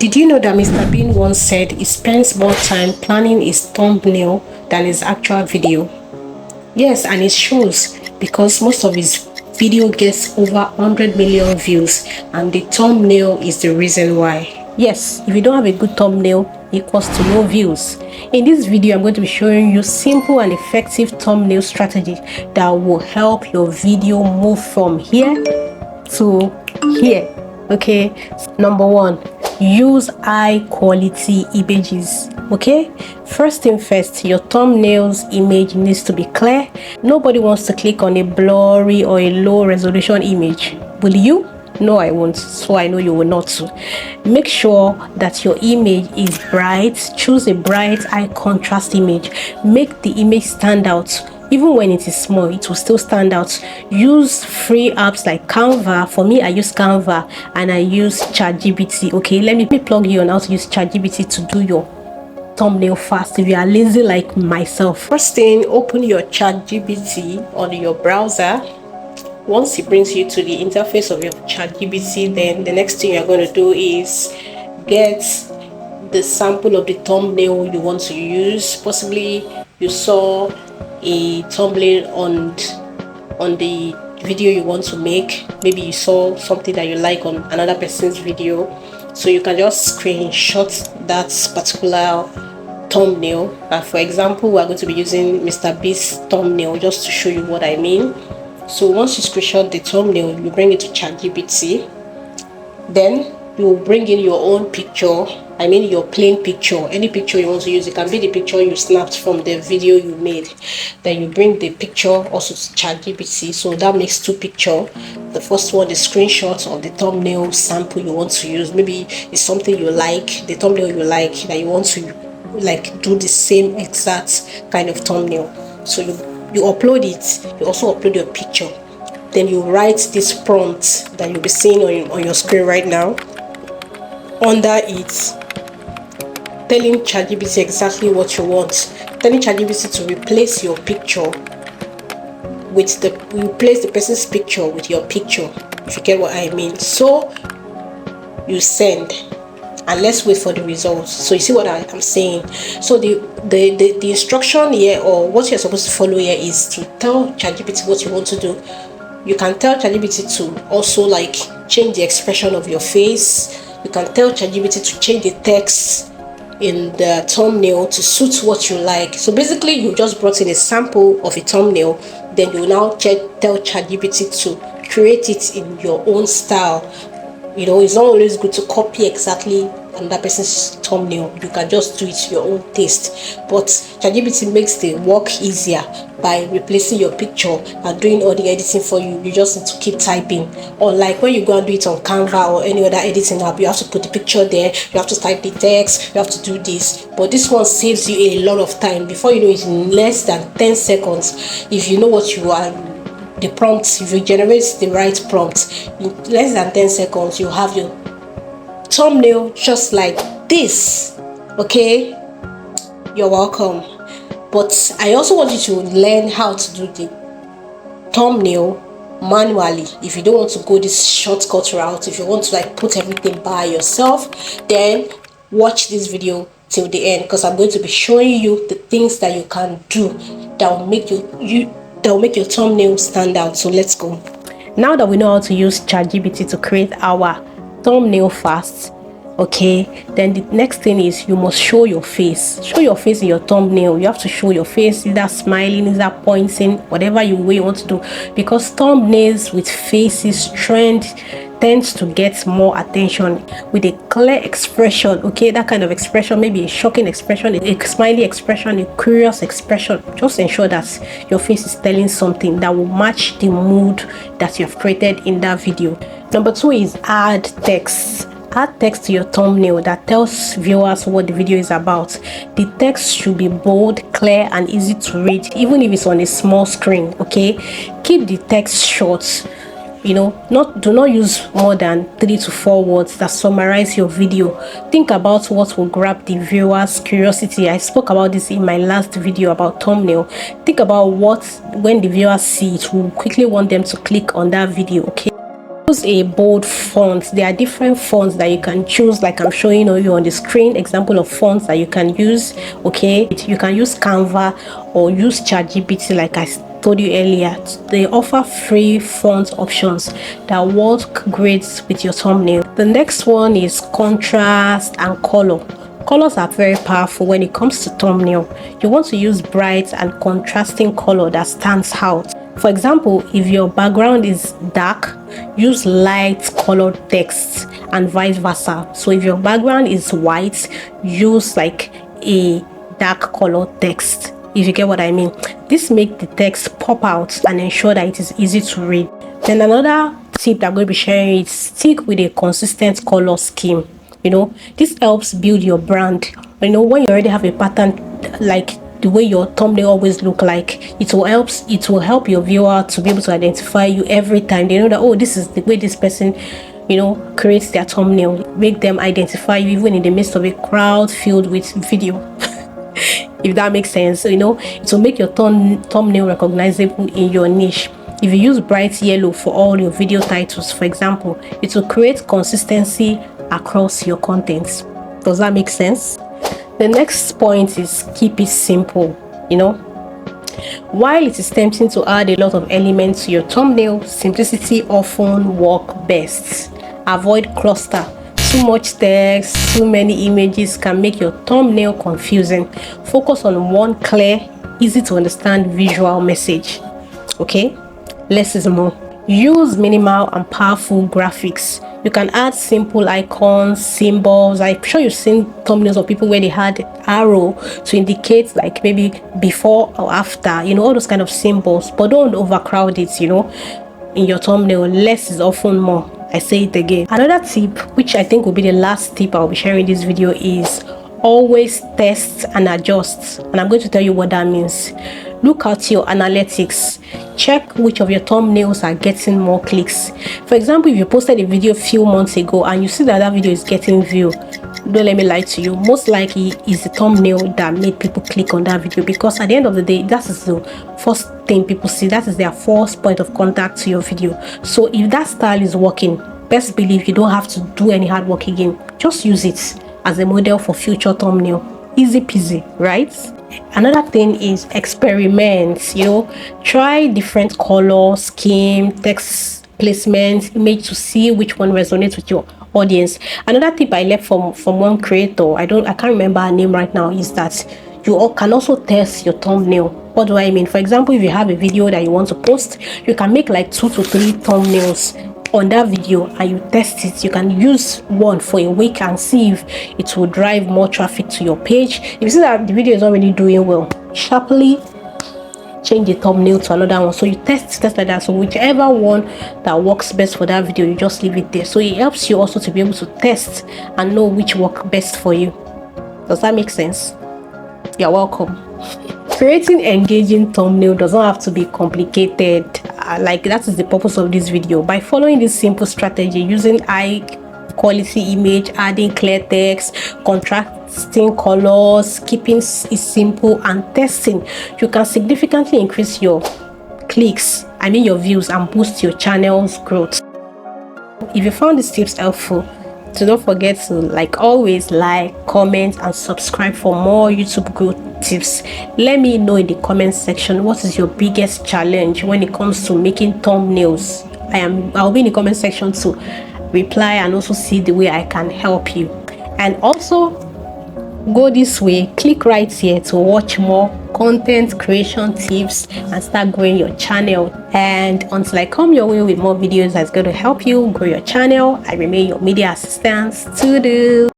Did you know that Mr. Bean once said he spends more time planning his thumbnail than his actual video? Yes, and it shows because most of his video gets over 100 million views and the thumbnail is the reason why. Yes, if you don't have a good thumbnail, equals to no views. In this video, I'm going to be showing you simple and effective thumbnail strategy that will help your video move from here to here. Okay, number one, use high quality images. Okay, first thing first, your thumbnail's image needs to be clear. Nobody wants to click on a blurry or a low resolution image, will you? No, I won't, so I know you will not too. Make sure that your image is bright. Choose a bright high contrast image. Make the image stand out. Even when it is small, it will still stand out. Use free apps like Canva. For me, I use Canva and I use ChatGPT. Okay, let me plug you on how to use ChatGPT to do your thumbnail fast if you are lazy like myself. First thing, open your ChatGPT on your browser. Once it brings you to the interface of your ChatGPT, then the next thing you're going to do is get the sample of the thumbnail you want to use. Possibly you saw a thumbnail on the video you want to make. Maybe you saw something that you like on another person's video, so you can just screenshot that particular thumbnail. For example, we're going to be using Mr. Beast's thumbnail just to show you what I mean. So once you screenshot the thumbnail, you bring it to ChatGPT. Then you bring in your own picture. I mean your plain picture, any picture you want to use. It can be the picture you snapped from the video you made. Then you bring the picture also to ChatGPT. So that makes two pictures. The first one, the screenshot of the thumbnail sample you want to use. Maybe it's something you like, the thumbnail you like, that you want to like do the same exact kind of thumbnail. So you upload it. You also upload your picture. Then you write this prompt that you'll be seeing on your screen right now. Under it, telling ChatGPT exactly what you want. Telling ChatGPT to replace your picture with replace the person's picture with your picture, if you get what I mean. So you send, and let's wait for the results. So you see what I'm saying. So the instruction here, or what you're supposed to follow here, is to tell ChatGPT what you want to do. You can tell ChatGPT to also like change the expression of your face. You can tell ChatGPT to change the text in the thumbnail to suit what you like. So basically, you just brought in a sample of a thumbnail. Then you now tell ChatGPT to create it in your own style. You know, it's not always good to copy exactly another person's thumbnail. You can just do it your own taste. But ChatGPT makes the work easier by replacing your picture and doing all the editing for you. You just need to keep typing. Or like when you go and do it on Canva or any other editing app, you have to put the picture there, you have to type the text, you have to do this. But this one saves you a lot of time. Before you know it, in less than 10 seconds, if you know what you are, the prompt, if you generate the right prompt, in less than 10 seconds, you have your thumbnail just like this. Okay, you're welcome. But I also want you to learn how to do the thumbnail manually. If you don't want to go this shortcut route, if you want to like put everything by yourself, then watch this video till the end, because I'm going to be showing you the things that you can do that will make your thumbnail stand out. So let's go. Now that we know how to use ChatGPT to create our thumbnail fast, okay, then the next thing is you must show your face. Show your face in your thumbnail. You have to show your face, either smiling, either pointing, whatever way you want to do, because thumbnails with faces tends to get more attention with a clear expression. Okay, that kind of expression, maybe a shocking expression, a smiley expression, a curious expression. Just ensure that your face is telling something that will match the mood that you have created in that video. Number two is add text. Add text to your thumbnail that tells viewers what the video is about. The text should be bold, clear, and easy to read, even if it's on a small screen. Okay, keep the text short. You know, do not use more than 3 to 4 words that summarize your video. Think about what will grab the viewer's curiosity. I spoke about this in my last video about thumbnail. Think about what, when the viewers see it, will quickly want them to click on that video. Okay, Use a bold font. There are different fonts that you can choose, like I'm showing you on the screen, example of fonts that you can use. Okay, you can use Canva or use ChatGPT like I told you earlier. They offer free font options that work great with your thumbnail. The next one is contrast and color. Colors are very powerful when it comes to thumbnail. You want to use bright and contrasting color that stands out. For example, if your background is dark, use light colored text and vice versa. So if your background is white, use like a dark colored text, if you get what I mean. This makes the text pop out and ensure that it is easy to read. Then another tip that I'm going to be sharing is stick with a consistent color scheme. This helps build your brand. When you already have a pattern, like the way your thumbnail always look like, it will help your viewer to be able to identify you every time. They know that, oh, this is the way this person creates their thumbnail. Make them identify you even in the midst of a crowd filled with video. If that makes sense. It will make your thumbnail recognizable in your niche. If you use bright yellow for all your video titles, for example, it will create consistency across your content. Does that make sense? The next point is keep it simple. While it is tempting to add a lot of elements to your thumbnail, simplicity often works best. Avoid cluster. Too much text, too many images can make your thumbnail confusing. Focus on one clear, easy to understand visual message. Okay, less is more. Use minimal and powerful graphics. You can add simple icons, symbols. I'm sure you've seen thumbnails of people where they had arrow to indicate like maybe before or after, all those kind of symbols. But don't overcrowd it, in your thumbnail. Less is often more. I say it again. Another tip, which I think will be the last tip I'll be sharing in this video, is always test and adjust. And I'm going to tell you what that means. Look at your analytics. Check which of your thumbnails are getting more clicks. For example, if you posted a video a few months ago and you see that video is getting view, don't let me lie to you, most likely is the thumbnail that made people click on that video, because at the end of the day, that is the first thing people see. That is their first point of contact to your video. So if that style is working, best believe you don't have to do any hard work again. Just use it as a model for future thumbnail. Easy peasy, right? Another thing is experiment. Try different color scheme, text placement, image to see which one resonates with your audience. Another tip I left from one creator, I can't remember her name right now, is that you can also test your thumbnail. What do I mean? For example, if you have a video that you want to post, you can make like 2 to 3 thumbnails on that video and you test it. You can use one for a week and see if it will drive more traffic to your page. If you see that the video is already doing well, sharply change the thumbnail to another one. So you test like that. So whichever one that works best for that video, you just leave it there. So it helps you also to be able to test and know which work best for you. Does that make sense? You're welcome. Creating engaging thumbnail doesn't have to be complicated. Like that is the purpose of this video. By following this simple strategy, using high quality image, adding clear text, contrasting colors, keeping it simple, and testing, you can significantly increase your clicks, your views, and boost your channel's growth. If you found these tips helpful, so don't forget to always like, comment, and subscribe for more YouTube growth tips. Let me know in the comment section what is your biggest challenge when it comes to making thumbnails. I'll be in the comment section to reply and also see the way I can help you. And also go this way, click right here to watch more content creation tips and start growing your channel. And until I come your way with more videos that's going to help you grow your channel, I remain your media assistant. Toodoo.